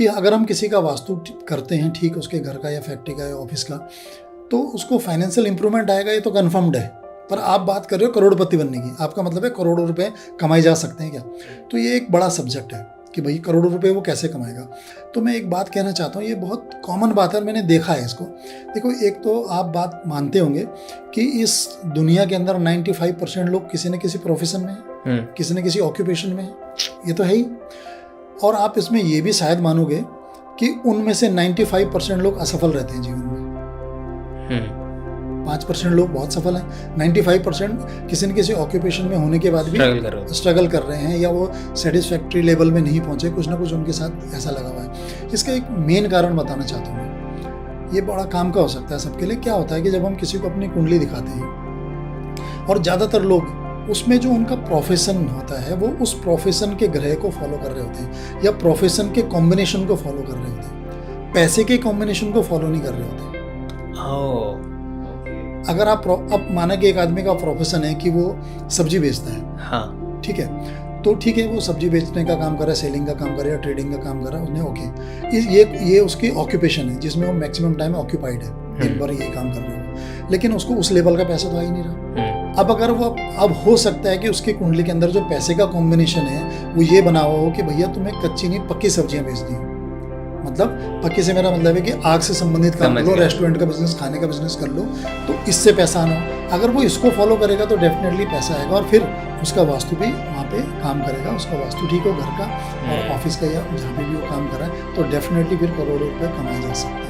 कि अगर हम किसी का वास्तु करते हैं ठीक, उसके घर का या फैक्ट्री का या ऑफिस का, तो उसको फाइनेंशियल इंप्रूवमेंट आएगा, ये तो कन्फर्म्ड है। पर आप बात कर रहे हो करोड़पति बनने की, आपका मतलब है करोड़ों रुपए कमाए जा सकते हैं क्या? तो ये एक बड़ा सब्जेक्ट है कि भाई करोड़ों रुपए वो कैसे कमाएगा। तो मैं एक बात कहना चाहता हूँ, ये बहुत कॉमन बात है, मैंने देखा है इसको। देखो, एक तो आप बात मानते होंगे कि इस दुनिया के अंदर 95% लोग किसी न किसी प्रोफेशन में हैं, किसी न किसी ऑक्यूपेशन में हैं, ये तो है ही। और आप इसमें ये भी शायद मानोगे कि उनमें से 95% लोग असफल रहते हैं जीवन में। 5% लोग बहुत सफल हैं, 95% किसी न किसी ऑक्यूपेशन में होने के बाद भी स्ट्रगल कर रहे हैं, या वो सेटिस्फैक्ट्री लेवल में नहीं पहुंचे, कुछ ना कुछ उनके साथ ऐसा लगा हुआ है। इसका एक मेन कारण बताना चाहता हूँ मैं, ये बड़ा काम का हो सकता है सबके लिए। क्या होता है कि जब हम किसी को अपनी कुंडली दिखाते हैं, और ज़्यादातर लोग उसमें जो उनका प्रोफेशन होता है वो उस प्रोफेशन के ग्रह को फॉलो कर रहे होते हैं, या प्रोफेशन के कॉम्बिनेशन को फॉलो कर रहे होते हैं, पैसे के कॉम्बिनेशन को फॉलो नहीं कर रहे होते। अगर आप अब माना कि एक आदमी का प्रोफेशन है कि वो सब्जी बेचता है, हाँ ठीक है, तो ठीक है, वो सब्जी बेचने का काम कर रहा है, सेलिंग का काम कर रहा है, ट्रेडिंग का काम कर रहा है, उसने ओके, ये उसकी ऑक्यूपेशन है जिसमें वो मैक्सिमम टाइम ऑक्यूपाइड है, दिन भर ये काम कर रहा है, लेकिन उसको उस लेवल का पैसा तो आ ही नहीं रहा। अब अगर वो अब हो सकता है कि उसकी कुंडली के अंदर जो पैसे का कॉम्बिनेशन है वो ये बना हुआ हो कि भैया तुम्हें कच्ची नहीं पक्की सब्जियां बेचनी हो। मतलब पक्की से मेरा मतलब है कि आग से संबंधित काम कर लो, रेस्टोरेंट का बिजनेस, खाने का बिजनेस कर लो, तो इससे पैसा आना। अगर वो इसको फॉलो करेगा तो डेफिनेटली पैसा आएगा, और फिर उसका वास्तु भी वहाँ पे काम करेगा, उसका वास्तु ठीक हो घर का और ऑफिस का, या जहाँ पे भी वो काम कर रहा है, तो डेफिनेटली फिर करोड़ों रुपये कमाए जा सकते हैं।